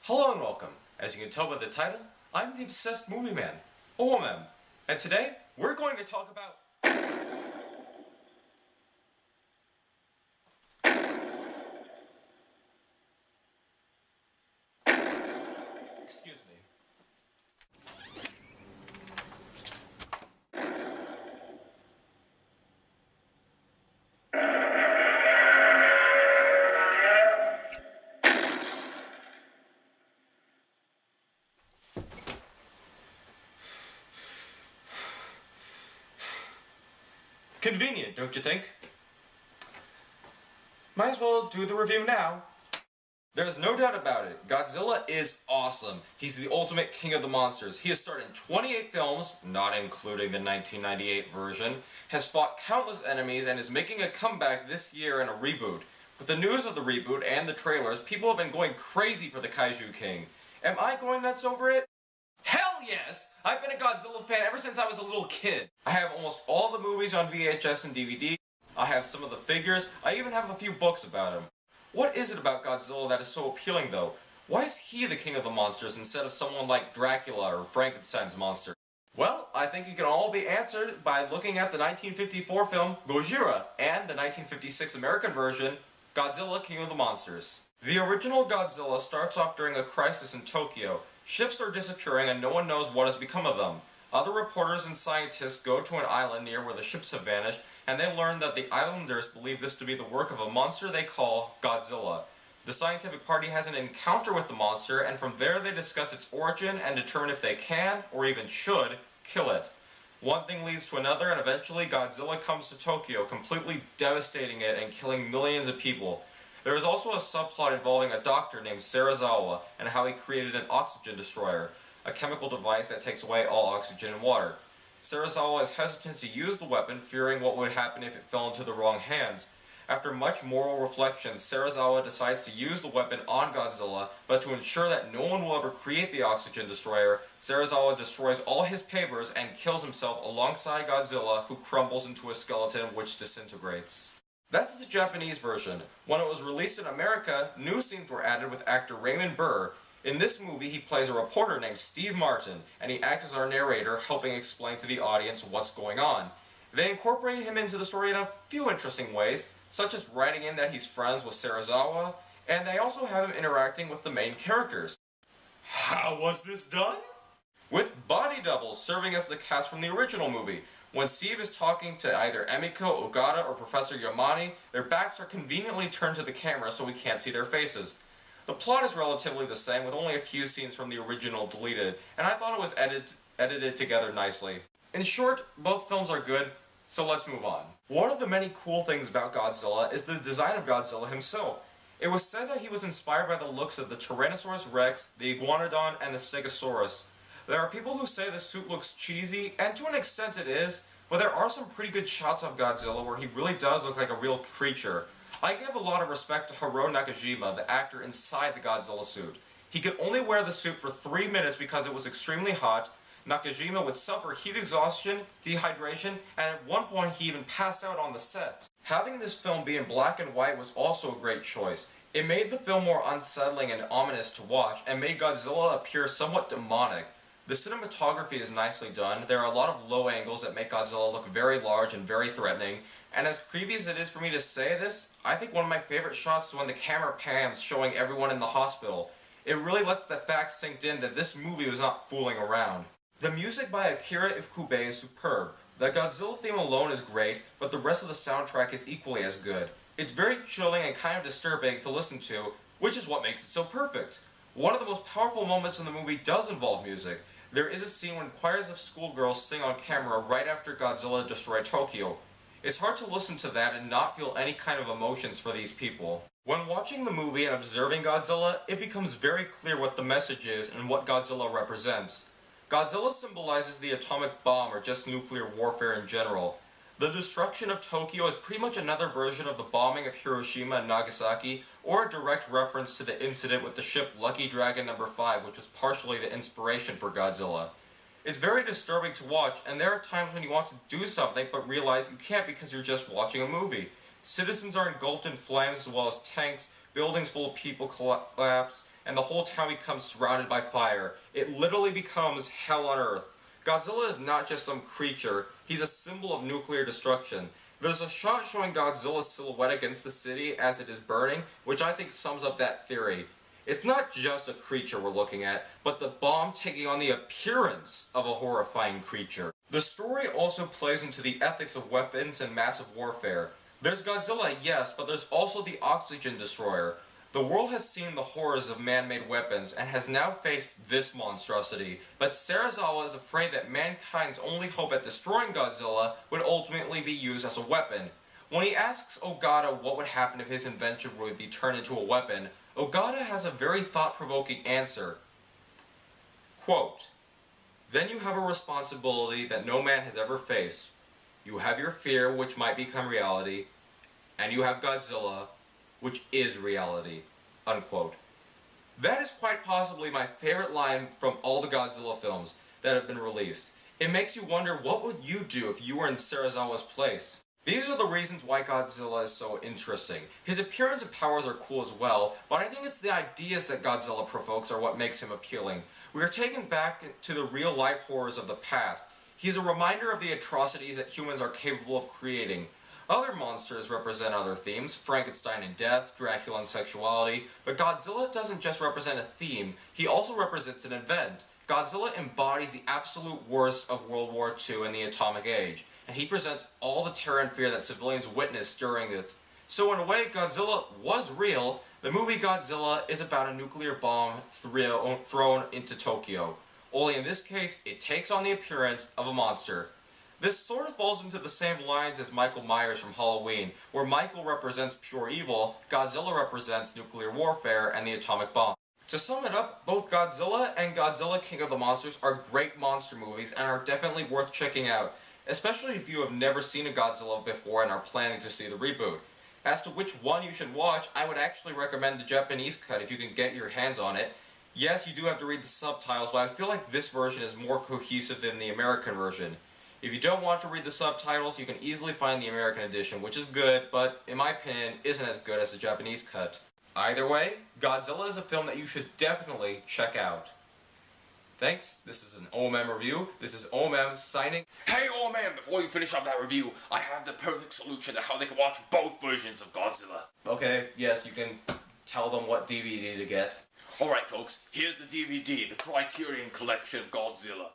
Hello and welcome. As you can tell by the title, I'm the obsessed movie man, O.M.M. And today, we're going to talk about... Excuse me. Convenient, don't you think? Might as well do the review now. There's no doubt about it, Godzilla is awesome. He's the ultimate king of the monsters. He has starred in 28 films, not including the 1998 version, has fought countless enemies, and is making a comeback this year in a reboot. With the news of the reboot and the trailers, people have been going crazy for the Kaiju King. Am I going nuts over it? Hell yes! I've been a Godzilla fan ever since I was a little kid. I have almost all the movies on VHS and DVD. I have some of the figures. I even have a few books about him. What is it about Godzilla that is so appealing though? Why is he the king of the monsters instead of someone like Dracula or Frankenstein's monster? Well, I think it can all be answered by looking at the 1954 film Godzilla and the 1956 American version Godzilla King of the Monsters. The original Godzilla starts off during a crisis in Tokyo. Ships are disappearing and no one knows what has become of them. Other reporters and scientists go to an island near where the ships have vanished, and they learn that the islanders believe this to be the work of a monster they call Godzilla. The scientific party has an encounter with the monster, and from there they discuss its origin and determine if they can, or even should, kill it. One thing leads to another, and eventually Godzilla comes to Tokyo, completely devastating it and killing millions of people. There is also a subplot involving a doctor named Serizawa and how he created an oxygen destroyer, a chemical device that takes away all oxygen and water. Serizawa is hesitant to use the weapon, fearing what would happen if it fell into the wrong hands. After much moral reflection, Serizawa decides to use the weapon on Godzilla, but to ensure that no one will ever create the oxygen destroyer, Serizawa destroys all his papers and kills himself alongside Godzilla, who crumbles into a skeleton which disintegrates. That's the Japanese version. When it was released in America, new scenes were added with actor Raymond Burr. In this movie, he plays a reporter named Steve Martin, and he acts as our narrator, helping explain to the audience what's going on. They incorporate him into the story in a few interesting ways, such as writing in that he's friends with Serizawa, and they also have him interacting with the main characters. How was this done? With body doubles serving as the cast from the original movie. When Steve is talking to either Emiko, Ogata, or Professor Yamane, their backs are conveniently turned to the camera so we can't see their faces. The plot is relatively the same, with only a few scenes from the original deleted, and I thought it was edited together nicely. In short, both films are good, so let's move on. One of the many cool things about Godzilla is the design of Godzilla himself. It was said that he was inspired by the looks of the Tyrannosaurus Rex, the Iguanodon, and the Stegosaurus. There are people who say the suit looks cheesy, and to an extent it is, but there are some pretty good shots of Godzilla where he really does look like a real creature. I give a lot of respect to Hiro Nakajima, the actor inside the Godzilla suit. He could only wear the suit for 3 minutes because it was extremely hot. Nakajima would suffer heat exhaustion, dehydration, and at one point he even passed out on the set. Having this film be in black and white was also a great choice. It made the film more unsettling and ominous to watch, and made Godzilla appear somewhat demonic. The cinematography is nicely done. There are a lot of low angles that make Godzilla look very large and very threatening. And as creepy as it is for me to say this, I think one of my favorite shots is when the camera pans showing everyone in the hospital. It really lets the fact sink in that this movie was not fooling around. The music by Akira Ifukube is superb. The Godzilla theme alone is great, but the rest of the soundtrack is equally as good. It's very chilling and kind of disturbing to listen to, which is what makes it so perfect. One of the most powerful moments in the movie does involve music. There is a scene when choirs of schoolgirls sing on camera right after Godzilla destroyed Tokyo. It's hard to listen to that and not feel any kind of emotions for these people. When watching the movie and observing Godzilla, it becomes very clear what the message is and what Godzilla represents. Godzilla symbolizes the atomic bomb or just nuclear warfare in general. The destruction of Tokyo is pretty much another version of the bombing of Hiroshima and Nagasaki, or a direct reference to the incident with the ship Lucky Dragon No. 5, which was partially the inspiration for Godzilla. It's very disturbing to watch, and there are times when you want to do something but realize you can't because you're just watching a movie. Citizens are engulfed in flames as well as tanks, buildings full of people collapse, and the whole town becomes surrounded by fire. It literally becomes hell on earth. Godzilla is not just some creature, he's a symbol of nuclear destruction. There's a shot showing Godzilla's silhouette against the city as it is burning, which I think sums up that theory. It's not just a creature we're looking at, but the bomb taking on the appearance of a horrifying creature. The story also plays into the ethics of weapons and massive warfare. There's Godzilla, yes, but there's also the oxygen destroyer. The world has seen the horrors of man-made weapons and has now faced this monstrosity, but Serizawa is afraid that mankind's only hope at destroying Godzilla would ultimately be used as a weapon. When he asks Ogata what would happen if his invention would be turned into a weapon, Ogata has a very thought-provoking answer. Quote, "Then you have a responsibility that no man has ever faced. You have your fear, which might become reality, and you have Godzilla, which is reality." Unquote. That is quite possibly my favorite line from all the Godzilla films that have been released. It makes you wonder, what would you do if you were in Serizawa's place? These are the reasons why Godzilla is so interesting. His appearance and powers are cool as well, but I think it's the ideas that Godzilla provokes are what makes him appealing. We are taken back to the real-life horrors of the past. He is a reminder of the atrocities that humans are capable of creating. Other monsters represent other themes, Frankenstein and death, Dracula and sexuality, but Godzilla doesn't just represent a theme, he also represents an event. Godzilla embodies the absolute worst of World War II and the atomic age, and he presents all the terror and fear that civilians witnessed during it. So in a way, Godzilla was real. The movie Godzilla is about a nuclear bomb thrown into Tokyo. Only in this case, it takes on the appearance of a monster. This sort of falls into the same lines as Michael Myers from Halloween, where Michael represents pure evil, Godzilla represents nuclear warfare and the atomic bomb. To sum it up, both Godzilla and Godzilla King of the Monsters are great monster movies and are definitely worth checking out, especially if you have never seen a Godzilla before and are planning to see the reboot. As to which one you should watch, I would actually recommend the Japanese cut if you can get your hands on it. Yes, you do have to read the subtitles, but I feel like this version is more cohesive than the American version. If you don't want to read the subtitles, you can easily find the American edition, which is good, but in my opinion, isn't as good as the Japanese cut. Either way, Godzilla is a film that you should definitely check out. Thanks, this is an O.M.M review. This is O.M.M signing. Hey O.M.M, before you finish up that review, I have the perfect solution to how they can watch both versions of Godzilla. Okay, yes, you can tell them what DVD to get. Alright folks, here's the DVD, the Criterion Collection of Godzilla.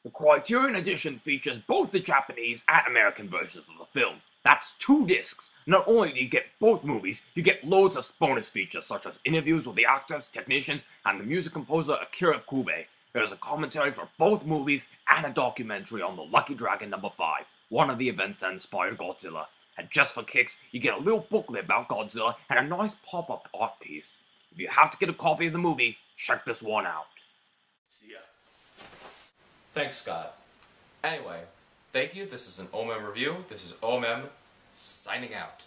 The Criterion Edition features both the Japanese and American versions of the film. That's 2 discs. Not only do you get both movies, you get loads of bonus features such as interviews with the actors, technicians, and the music composer Akira Kube. There's a commentary for both movies and a documentary on the Lucky Dragon number 5, one of the events that inspired Godzilla. And just for kicks, you get a little booklet about Godzilla and a nice pop-up art piece. If you have to get a copy of the movie, check this one out. See ya. Thanks, Scott. Anyway, thank you. This is an O.M.M review. This is O.M.M signing out.